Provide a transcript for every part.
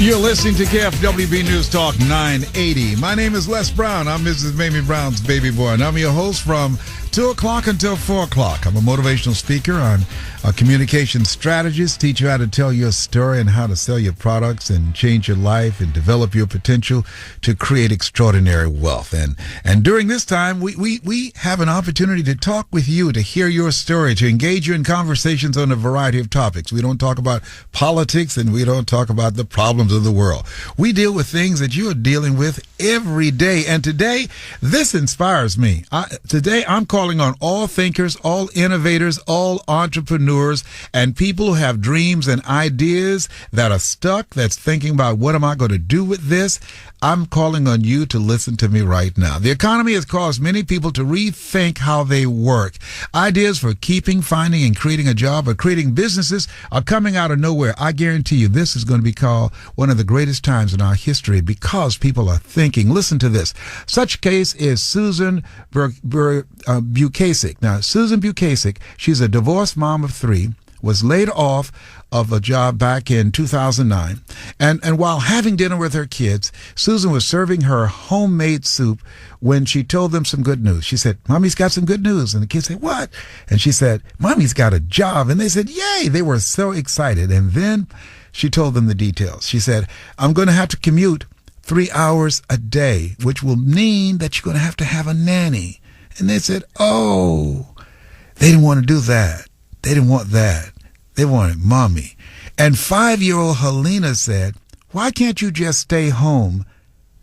You're listening to KFWB News Talk 980. My name is Les Brown. I'm Mrs. Mamie Brown's baby boy, and I'm your host from 2 o'clock until 4 o'clock. I'm a motivational speaker. I'm a communication strategist, teach you how to tell your story and how to sell your products and change your life and develop your potential to create extraordinary wealth. And during this time, we have an opportunity to talk with you, to hear your story, to engage you in conversations on a variety of topics. We don't talk about politics and we don't talk about the problems of the world. We deal with things that you are dealing with every day. And today, this inspires me. Today, I'm calling on all thinkers, all innovators, all entrepreneurs, and people who have dreams and ideas that are stuck, that's thinking about what am I going to do with this. I'm calling on you to listen to me right now. The economy has caused many people to rethink how they work. Ideas for keeping, finding, and creating a job or creating businesses are coming out of nowhere. I guarantee you this is going to be called one of the greatest times in our history because people are thinking. Listen to this. Such case is Susan Bukasic. Now, Susan Bukasic, she's a divorced mom of 3, was laid off of a job back in 2009. And while having dinner with her kids, Susan was serving her homemade soup when she told them some good news. She said, "Mommy's got some good news." And the kids said, "What?" And she said, "Mommy's got a job." And they said, "Yay!" They were so excited. And then she told them the details. She said, "I'm going to have to commute 3 hours a day, which will mean that you're going to have a nanny." And they said, "Oh." They didn't want to do that. They didn't want that. They wanted mommy. And 5-year-old Helena said, "Why can't you just stay home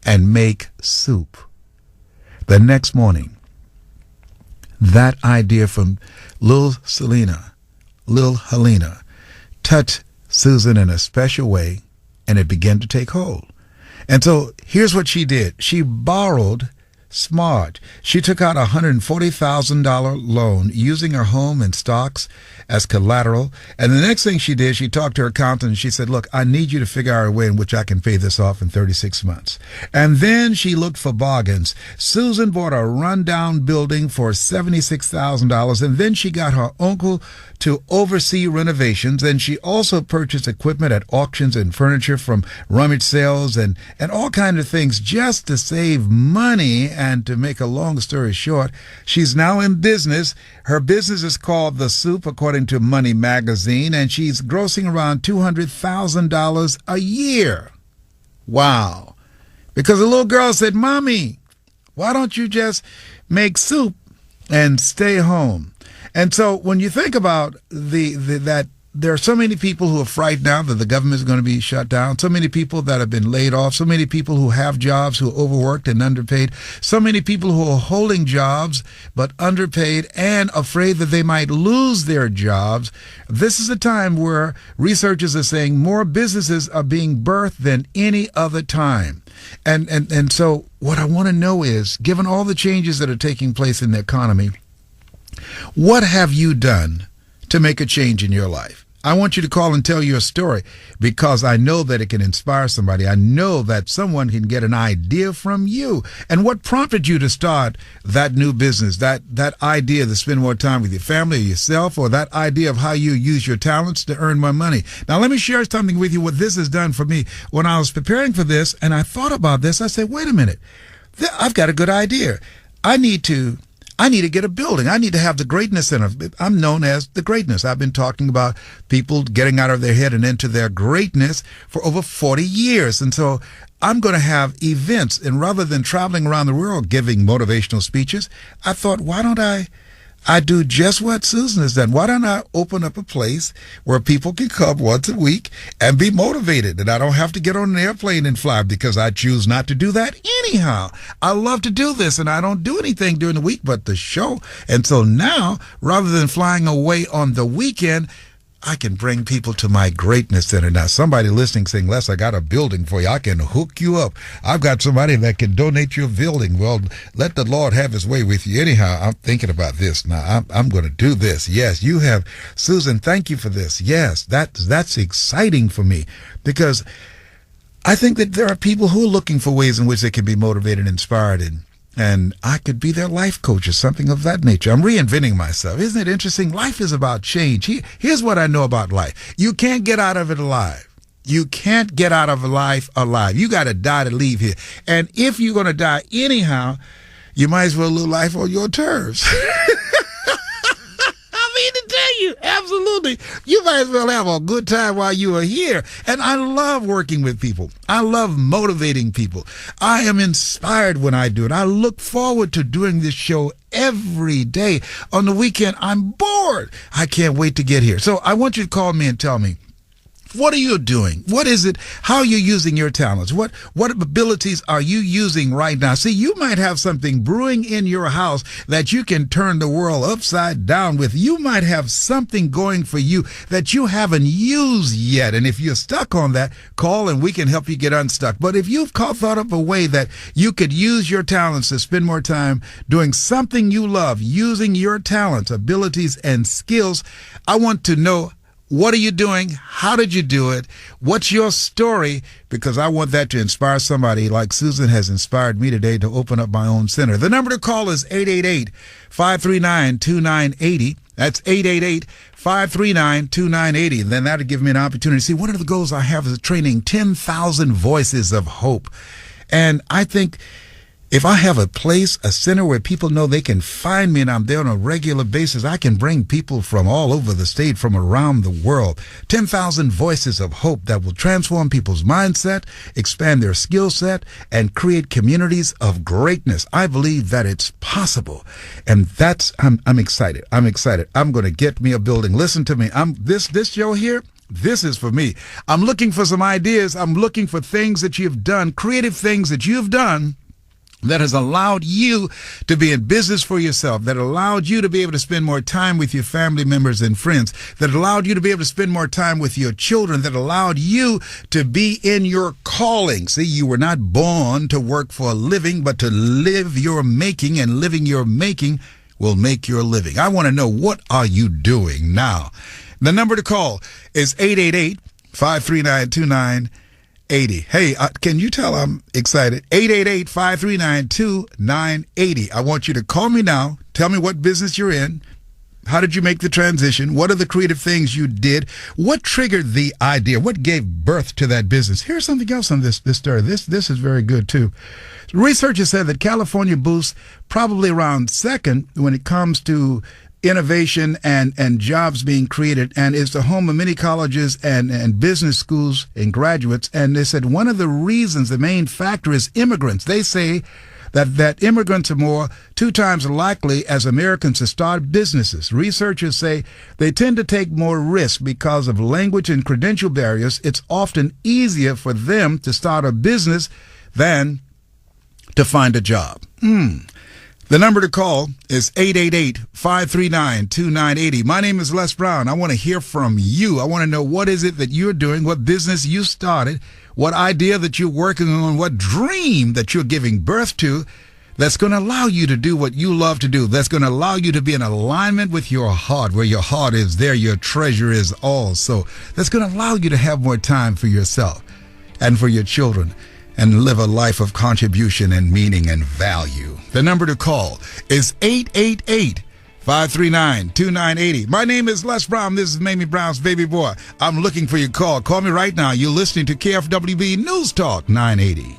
and make soup?" The next morning, that idea from Lil Helena, touched Susan in a special way, and it began to take hold. And so here's what she did. She borrowed smart. She took out a $140,000 loan using her home and stocks as collateral. And the next thing she did, she talked to her accountant and she said, "Look, I need you to figure out a way in which I can pay this off in 36 months. And then she looked for bargains. Susan bought a rundown building for $76,000, and then she got her uncle to oversee renovations. And she also purchased equipment at auctions and furniture from rummage sales and all kinds of things just to save money. And to make a long story short, she's now in business. Her business is called The Soup, according to Money Magazine, and she's grossing around $200,000 a year. Wow. Because a little girl said, "Mommy, why don't you just make soup and stay home?" And so when you think about that, there are so many people who are frightened now that the government is going to be shut down, so many people that have been laid off, so many people who have jobs who are overworked and underpaid, so many people who are holding jobs but underpaid and afraid that they might lose their jobs. This is a time where researchers are saying more businesses are being birthed than any other time. And so what I want to know is, given all the changes that are taking place in the economy, what have you done to make a change in your life? I want you to call and tell your story because I know that it can inspire somebody. I know that someone can get an idea from you. And what prompted you to start that new business, that idea to spend more time with your family or yourself, or that idea of how you use your talents to earn more money? Now, let me share something with you, what this has done for me. When I was preparing for this and I thought about this, I said, wait a minute, I've got a good idea. I need to get a building. I need to have the Greatness Center. I'm known as the Greatness. I've been talking about people getting out of their head and into their greatness for over 40 years. And so I'm going to have events. And rather than traveling around the world giving motivational speeches, I thought, why don't I do just what Susan has done? Why don't I open up a place where people can come once a week and be motivated? And I don't have to get on an airplane and fly because I choose not to do that anyhow. I love to do this, and I don't do anything during the week but the show. And so now, rather than flying away on the weekend, I can bring people to my Greatness Center. Now, somebody listening saying, "Les, I got a building for you. I can hook you up. I've got somebody that can donate your building." Well, let the Lord have his way with you. Anyhow, I'm thinking about this. Now, I'm going to do this. Yes, you have. Susan, thank you for this. Yes, that's exciting for me because I think that there are people who are looking for ways in which they can be motivated and inspired, and I could be their life coach or something of that nature. I'm reinventing myself. Isn't it interesting? Life is about change. Here's what I know about life. You can't get out of it alive. You can't get out of life alive. You got to die to leave here. And if you're going to die anyhow, you might as well live life on your terms. I mean to tell you, absolutely. You might as well have a good time while you are here. And I love working with people. I love motivating people. I am inspired when I do it. I look forward to doing this show every day. On the weekend, I'm bored. I can't wait to get here. So I want you to call me and tell me, what are you doing? What is it? How are you using your talents? What abilities are you using right now? See, you might have something brewing in your house that you can turn the world upside down with. You might have something going for you that you haven't used yet. And if you're stuck on that, call and we can help you get unstuck. But if you've thought up a way that you could use your talents to spend more time doing something you love, using your talents, abilities, and skills, I want to know, what are you doing? How did you do it? What's your story? Because I want that to inspire somebody like Susan has inspired me today to open up my own center. The number to call is 888-539-2980. That's 888-539-2980. Then that'll give me an opportunity to see one of the goals I have is training 10,000 voices of hope. And I think if I have a place, a center where people know they can find me and I'm there on a regular basis, I can bring people from all over the state, from around the world. 10,000 voices of hope that will transform people's mindset, expand their skill set, and create communities of greatness. I believe that it's possible. And I'm excited. I'm excited. I'm going to get me a building. Listen to me. This show here, this is for me. I'm looking for some ideas. I'm looking for things that you've done, creative things that you've done, that has allowed you to be in business for yourself, that allowed you to be able to spend more time with your family members and friends, that allowed you to be able to spend more time with your children, that allowed you to be in your calling. See, you were not born to work for a living, but to live your making, and living your making will make your living. I want to know, what are you doing now? The number to call is 888-539-2980. Hey, can you tell I'm excited? 888-539-2980. I want you to call me now. Tell me what business you're in. How did you make the transition? What are the creative things you did? What triggered the idea? What gave birth to that business? Here's something else on this story. This is very good, too. Researchers said that California boosts probably around second when it comes to innovation and jobs being created, and is the home of many colleges and business schools and graduates. And they said one of the reasons, the main factor, is immigrants. They say that immigrants are 2 times likely as Americans to start businesses. Researchers say they tend to take more risk because of language and credential barriers. It's often easier for them to start a business than to find a job. The number to call is 888-539-2980. My name is Les Brown. I want to hear from you. I want to know, what is it that you're doing, what business you started, what idea that you're working on, what dream that you're giving birth to that's going to allow you to do what you love to do, that's going to allow you to be in alignment with your heart. Where your heart is, there your treasure is also. That's going to allow you to have more time for yourself and for your children, and live a life of contribution and meaning and value. The number to call is 888-539-2980. My name is Les Brown. This is Mamie Brown's Baby Boy. I'm looking for your call. Call me right now. You're listening to KFWB News Talk 980.